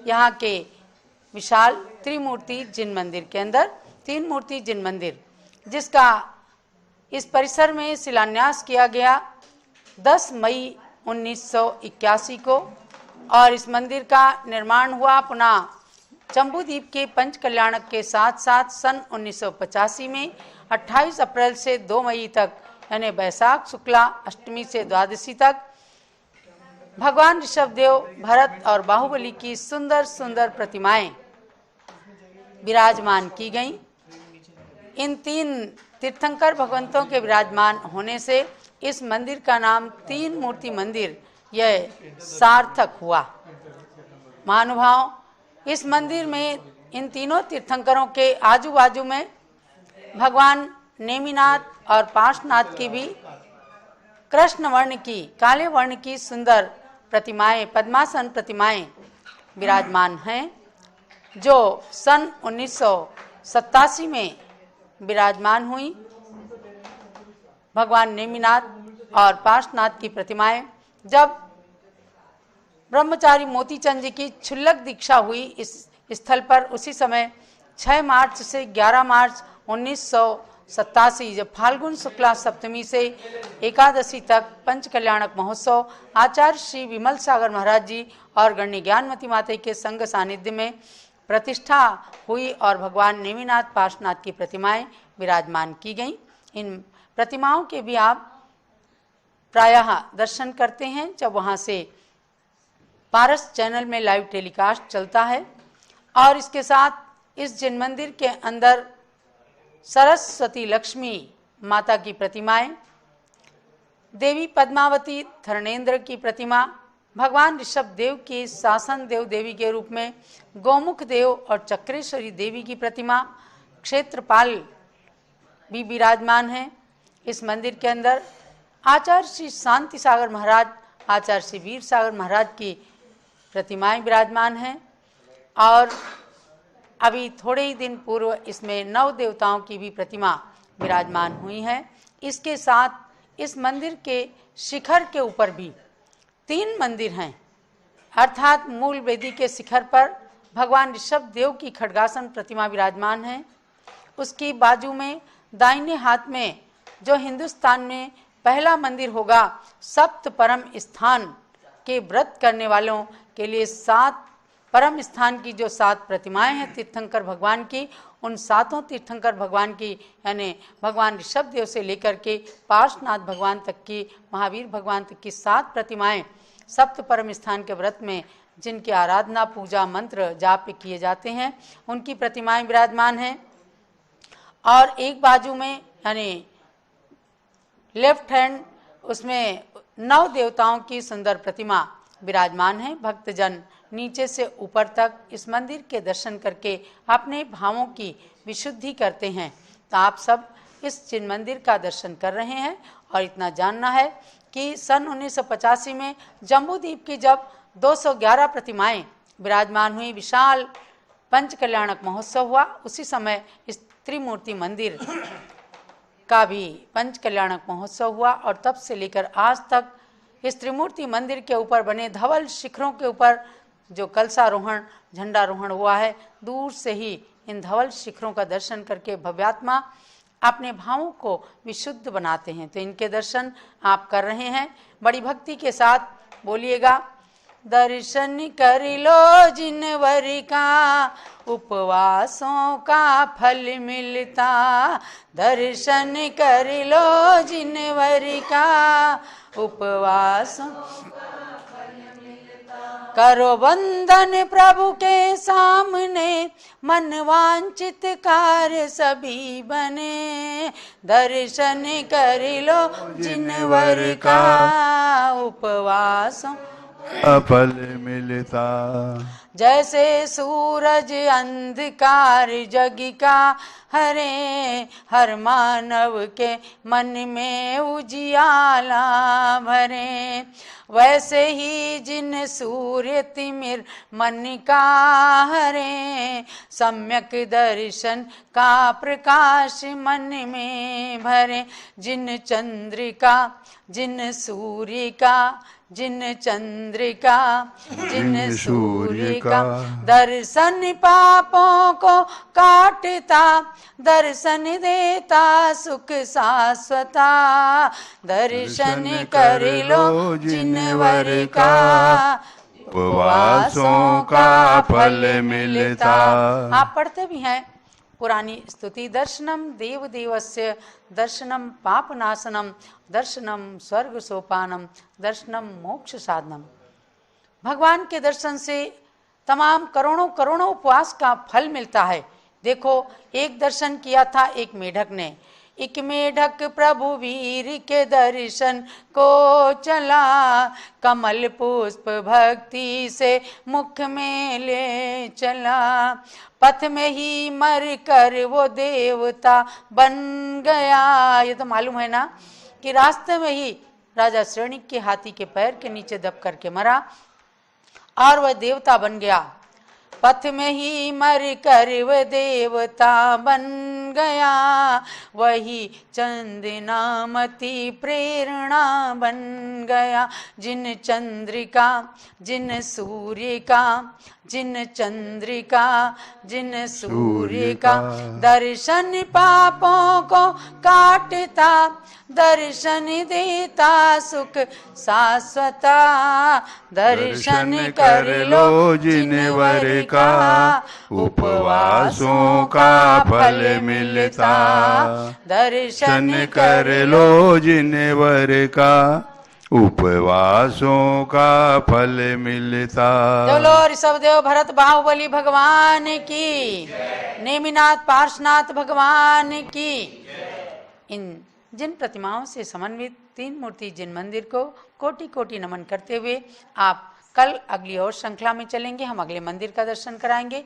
यहाँ के विशाल त्रिमूर्ति जिन मंदिर के अंदर 3 मूर्ति जिन मंदिर, जिसका इस परिसर में शिलान्यास किया गया 10 मई 1981 को, और इस मंदिर का निर्माण हुआ पुनः जम्बूद्वीप के पंच कल्याणक के साथ साथ सन 1985 में 28 अप्रैल से 2 मई तक, यानी बैसाख शुक्ला अष्टमी से द्वादशी तक भगवान ऋषभदेव, भरत और बाहुबली की सुंदर सुंदर प्रतिमाएं विराजमान की गईं। इन 3 तीर्थंकर भगवंतों के विराजमान होने से इस मंदिर का नाम 3 मूर्ति मंदिर यह सार्थक हुआ। महानुभाव, इस मंदिर में इन तीनों तीर्थंकरों के आजू बाजू में भगवान नेमिनाथ और पार्श्वनाथ की भी कृष्ण वर्ण की, काले वर्ण की सुंदर प्रतिमाएं, पद्मासन प्रतिमाएं विराजमान हैं, जो सन 1987 में विराजमान हुई। भगवान नेमिनाथ और पार्श्वनाथ की प्रतिमाएं जब ब्रह्मचारी मोतीचंद जी की क्षुल्लक दीक्षा हुई इस स्थल पर, उसी समय 6 मार्च से 11 मार्च 1987 जब फाल्गुन शुक्ला सप्तमी से एकादशी तक पंच कल्याणक महोत्सव आचार्य श्री विमल सागर महाराज जी और गण्य ज्ञानमती माता के संग सानिध्य में प्रतिष्ठा हुई और भगवान नेमिनाथ पार्श्वनाथ की प्रतिमाएं विराजमान की गईं। इन प्रतिमाओं के भी आप प्रायः दर्शन करते हैं जब वहाँ से पारस चैनल में लाइव टेलीकास्ट चलता है। और इसके साथ इस जिन मंदिर के अंदर सरस्वती लक्ष्मी माता की प्रतिमाएं, देवी पद्मावती धरणेन्द्र की प्रतिमा, भगवान ऋषभ देव की शासन देव देवी के रूप में गौमुख देव और चक्रेश्वरी देवी की प्रतिमा, क्षेत्रपाल भी विराजमान हैं। इस मंदिर के अंदर आचार्य श्री शांति सागर महाराज, आचार्य श्री वीर सागर महाराज की प्रतिमाएं विराजमान हैं। और अभी थोड़े ही दिन पूर्व इसमें 9 देवताओं की भी प्रतिमा विराजमान हुई है। इसके साथ इस मंदिर के शिखर के ऊपर भी 3 मंदिर हैं, अर्थात मूल वेदी के शिखर पर भगवान ऋषभ देव की खड्गासन प्रतिमा विराजमान है। उसकी बाजू में दाहिने हाथ में जो हिंदुस्तान में पहला मंदिर होगा, सप्त परम स्थान के व्रत करने वालों के लिए 7 परम स्थान की जो 7 प्रतिमाएं हैं तीर्थंकर भगवान की, उन 7 तीर्थंकर भगवान की, यानी भगवान ऋषभ देव से लेकर के पार्श्वनाथ भगवान तक की, महावीर भगवान तक की 7 प्रतिमाएं सप्त परम स्थान के व्रत में जिनकी आराधना, पूजा, मंत्र, जाप किए जाते हैं, उनकी प्रतिमाएं विराजमान हैं। और एक बाजू में यानी लेफ्ट हैंड, उसमें 9 देवताओं की सुंदर प्रतिमा विराजमान है। भक्तजन नीचे से ऊपर तक इस मंदिर के दर्शन करके अपने भावों की विशुद्धि करते हैं। तो आप सब इस जिन मंदिर का दर्शन कर रहे हैं। और इतना जानना है कि सन 1985 में जम्बूद्वीप की जब 211 प्रतिमाएं विराजमान हुई, विशाल पंच कल्याणक महोत्सव हुआ, उसी समय इस त्रिमूर्ति मंदिर का भी पंच कल्याणक महोत्सव हुआ। और तब से लेकर आज तक इस त्रिमूर्ति मंदिर के ऊपर बने धवल शिखरों के ऊपर जो कलशारोहण, झंडारोहण हुआ है, दूर से ही इन धवल शिखरों का दर्शन करके भव्यात्मा अपने भावों को विशुद्ध बनाते हैं। तो इनके दर्शन आप कर रहे हैं, बड़ी भक्ति के साथ बोलिएगा। दर्शन कर लो जिनवर का उपवासों का फल मिलता, दर्शन कर लो जिनवर का उपवासों करो वंदन प्रभु के सामने, मन वांछित कार्य सभी बने, दर्शन कर लो जिनवर का उपवासों फल मिलता। जैसे सूरज अंधकार जग का हरे, हर मानव के मन में उजियाला भरे, वैसे ही जिन सूर्य तिमिर मन का हरे, सम्यक दर्शन का प्रकाश मन में भरे, जिन चंद्रिका जिन सूर्य का जिन चंद्रिका जिन जिन सूर्य सूर्य का का दर्शन पापों को काटता दर्शन देता सुख शाश्वता दर्शन कर लो जिनवर का उपवासों का फल मिलता। आप पढ़ते भी हैं पुरानी स्तुति, दर्शनम देव देवस्य दर्शनम पाप नाशनम दर्शनम स्वर्ग सोपानम दर्शनम मोक्ष साधनम। भगवान के दर्शन से तमाम करोड़ों करोड़ों उपवास का फल मिलता है। देखो, एक दर्शन किया था एक मेढक ने, एक मेढक प्रभु वीर के दर्शन को चला, कमल पुष्प भक्ति से मुख में ले चला, पथ में ही मर कर वो देवता बन गया। ये तो मालूम है ना कि रास्ते में ही राजा श्रेणिक के हाथी के पैर के नीचे दब करके मरा और वह देवता बन गया। पथ में ही मर कर वह देवता बन गया, वही चंदनामती प्रेरणा बन गया। जिन चंद्रिका जिन सूर्य का जिन चंद्रिका जिन सूर्य का दर्शन पापों को काटता दर्शन देता सुख शाश्वता दर्शन कर लो जिनवर का उपवासों का फल मिलता। दर्शन कर लो जिनवर का उपवासों का फल मिलता। बोलो ऋषभदेव भरत बाहुबली भगवान की, नेमिनाथ पार्श्वनाथ भगवान की। इन जिन प्रतिमाओं से समन्वित तीन मूर्ति जिन मंदिर को कोटि कोटि नमन करते हुए आप कल अगली और श्रृंखला में चलेंगे। हम अगले मंदिर का दर्शन कराएंगे।